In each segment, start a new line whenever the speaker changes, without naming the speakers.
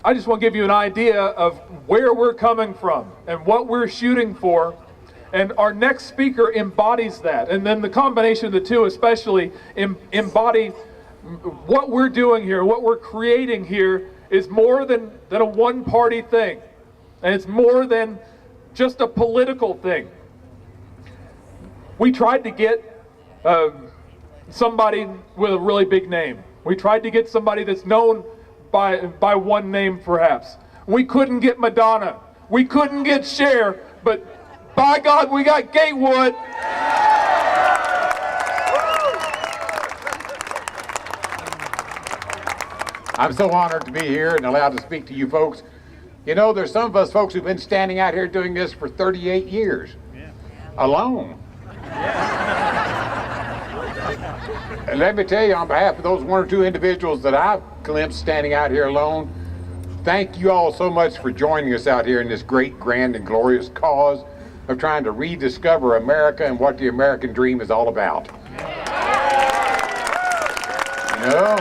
I just want to give you an idea of where we're coming from and what we're shooting for. And our next speaker embodies that. And then the combination of the two especially embody what we're doing here, what we're creating here is more than a one-party thing. And it's more than just a political thing. We tried to get somebody with a really big name. We tried to get somebody that's known by one name perhaps. We couldn't get Madonna. We couldn't get Cher, but by God, we got Gatewood.
I'm so honored to be here and allowed to speak to you folks. You know, there's some of us folks who've been standing out here doing this for 38 years, alone. And let me tell you, on behalf of those one or two individuals that I've glimpsed standing out here alone, thank you all so much for joining us out here in this great, grand, and glorious cause of trying to rediscover America and what the American dream is all about. You know,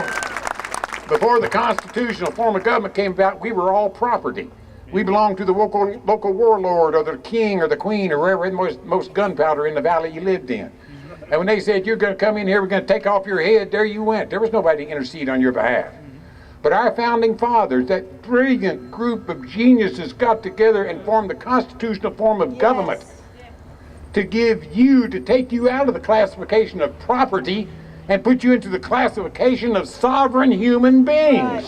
before the constitutional form of government came about, we were all property. We belonged to the local warlord or the king or the queen or wherever had most gunpowder in the valley you lived in. And when they said, you're going to come in here, we're going to take off your head, there you went. There was nobody to intercede on your behalf. But our founding fathers, that brilliant group of geniuses, got together and formed the constitutional form of government to take you out of the classification of property and put you into the classification of sovereign human beings.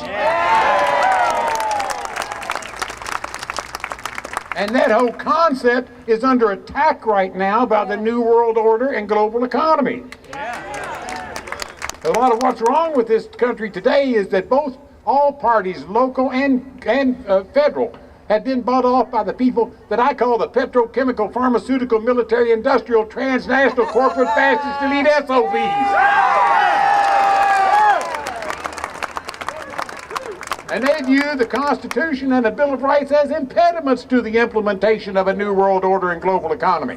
And that whole concept is under attack right now by the New World Order and global economy. A lot of what's wrong with this country today is that all parties, local and federal, have been bought off by the people that I call the petrochemical, pharmaceutical, military, industrial, transnational, corporate, fascist, elite SOBs. And they view the Constitution and the Bill of Rights as impediments to the implementation of a new world order and global economy.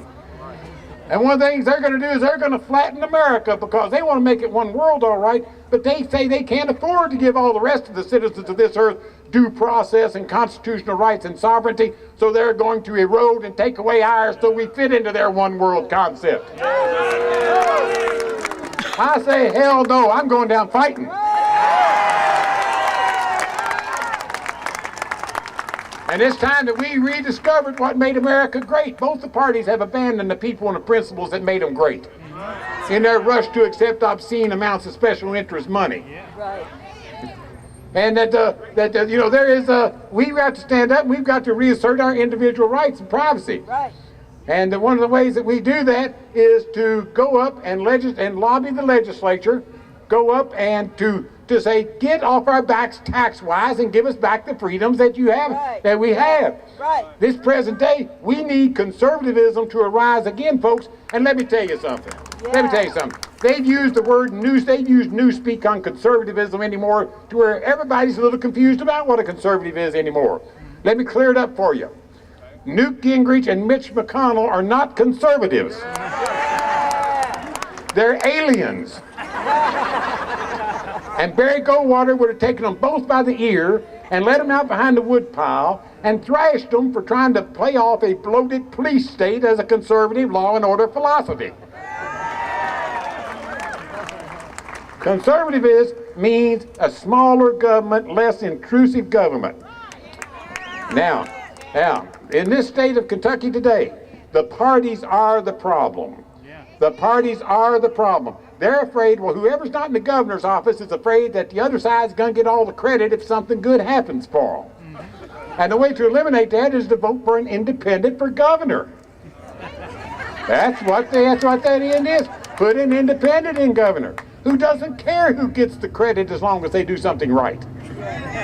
And one of the things they're going to do is they're going to flatten America because they want to make it one world, all right, but they say they can't afford to give all the rest of the citizens of this earth due process and constitutional rights and sovereignty, so they're going to erode and take away ours so we fit into their one world concept. I say, hell no, I'm going down fighting. And it's time that we rediscovered what made America great. Both the parties have abandoned the people and the principles that made them great in their rush to accept obscene amounts of special interest money. And we've got to stand up and we've got to reassert our individual rights and privacy. And one of the ways that we do that is to go up and lobby the legislature, go up and to say, get off our backs tax-wise and give us back the freedoms that that we have. This present day, we need conservatism to arise again, folks. And let me tell you something. They've used the word they've used newspeak on conservatism anymore to where everybody's a little confused about what a conservative is anymore. Let me clear it up for you. Newt Gingrich and Mitch McConnell are not conservatives. They're aliens. And Barry Goldwater would have taken them both by the ear and led them out behind the woodpile and thrashed them for trying to play off a bloated police state as a conservative law and order philosophy. Conservative means a smaller government, less intrusive government. Now, in this state of Kentucky today, the parties are the problem. The parties are the problem. They're afraid, well, whoever's not in the governor's office is afraid that the other side's going to get all the credit if something good happens for them. And the way to eliminate that is to vote for an independent for governor. That's what that end is. Put an independent in governor who doesn't care who gets the credit as long as they do something right.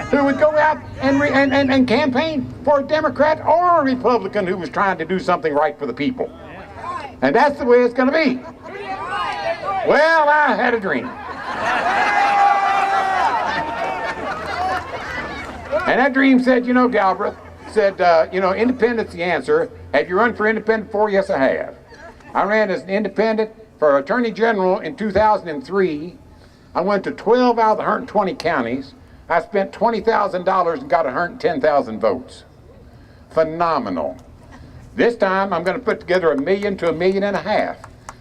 Who would go out and campaign for a Democrat or a Republican who was trying to do something right for the people. And that's the way it's going to be. Well, I had a dream. And that dream said, Galbraith said, independent's the answer. Have you run for independent before? Yes, I have. I ran as an independent for Attorney General in 2003. I went to 12 out of the 120 counties. I spent $20,000 and got 110,000 votes. Phenomenal. This time I'm going to put together $1 million to $1.5 million.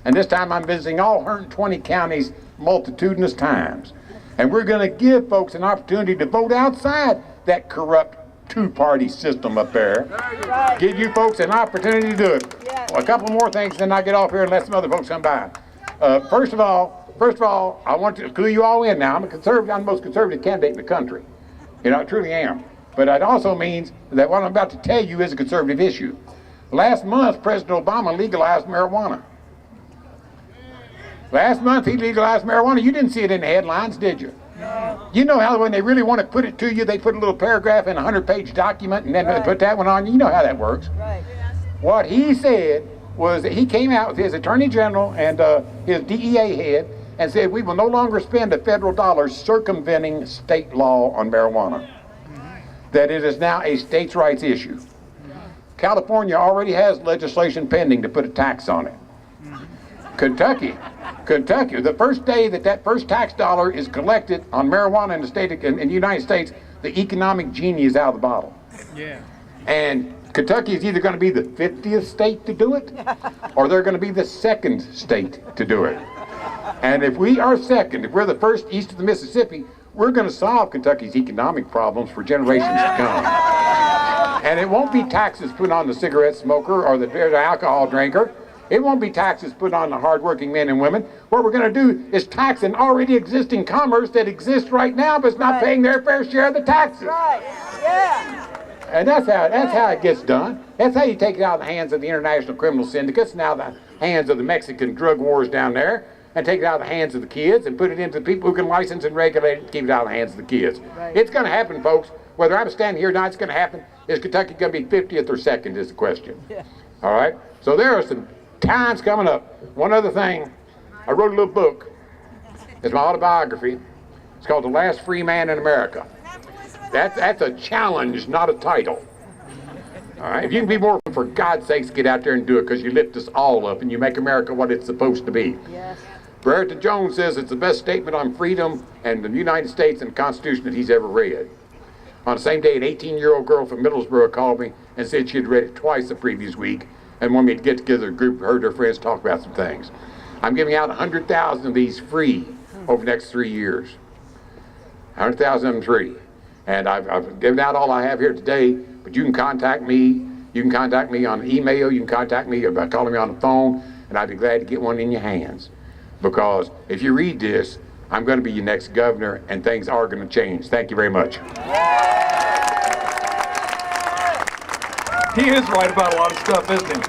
And this time I'm visiting all 120 counties multitudinous times. And we're going to give folks an opportunity to vote outside that corrupt two-party system up there. Give you folks an opportunity to do it. Well, a couple more things, then I get off here and let some other folks come by. First of all, I want to clue you all in now. I'm a conservative. I'm the most conservative candidate in the country. You know, I truly am. But it also means that what I'm about to tell you is a conservative issue. Last month, President Obama legalized marijuana. Last month, he legalized marijuana. You didn't see it in the headlines, did you? No. You know how when they really want to put it to you, they put a little paragraph in a 100-page document and then they put that one on you. You know how that works. Right. What he said was that he came out with his Attorney General and his DEA head and said, we will no longer spend a federal dollar circumventing state law on marijuana. That it is now a states' rights issue. California already has legislation pending to put a tax on it. Kentucky, the first day that first tax dollar is collected on marijuana in the state in the United States, the economic genie is out of the bottle. Yeah. And Kentucky is either going to be the 50th state to do it, or they're going to be the second state to do it. And if we are second, if we're the first east of the Mississippi, we're going to solve Kentucky's economic problems for generations to come. And it won't be taxes put on the cigarette smoker or the alcohol drinker. It won't be taxes put on the hardworking men and women. What we're going to do is tax an already existing commerce that exists right now but is not paying their fair share of the taxes. Right. Yeah. And that's how it gets done. That's how you take it out of the hands of the international criminal syndicates and out of the hands of the Mexican drug wars down there, and take it out of the hands of the kids and put it into the people who can license and regulate it and keep it out of the hands of the kids. Right. It's going to happen, folks. Whether I'm standing here or not, it's going to happen. Is Kentucky going to be 50th or 2nd is the question. Yeah. All right? So there are some times coming up. One other thing, I wrote a little book. It's my autobiography. It's called The Last Free Man in America. That's a challenge, not a title. All right? If you can be more, for God's sakes, get out there and do it, because you lift us all up and you make America what it's supposed to be. Yes. Brereton Jones says it's the best statement on freedom and the United States and the Constitution that he's ever read. On the same day, an 18-year-old girl from Middlesboro called me and said she had read it twice the previous week and wanted me to get together a group, heard her friends talk about some things. I'm giving out 100,000 of these free over the next 3 years. 100,000 of them free. And I've given out all I have here today, but you can contact me. You can contact me on email. You can contact me by calling me on the phone, and I'd be glad to get one in your hands. Because if you read this, I'm going to be your next governor, and things are going to change. Thank you very much.
He is right about a lot of stuff, isn't he?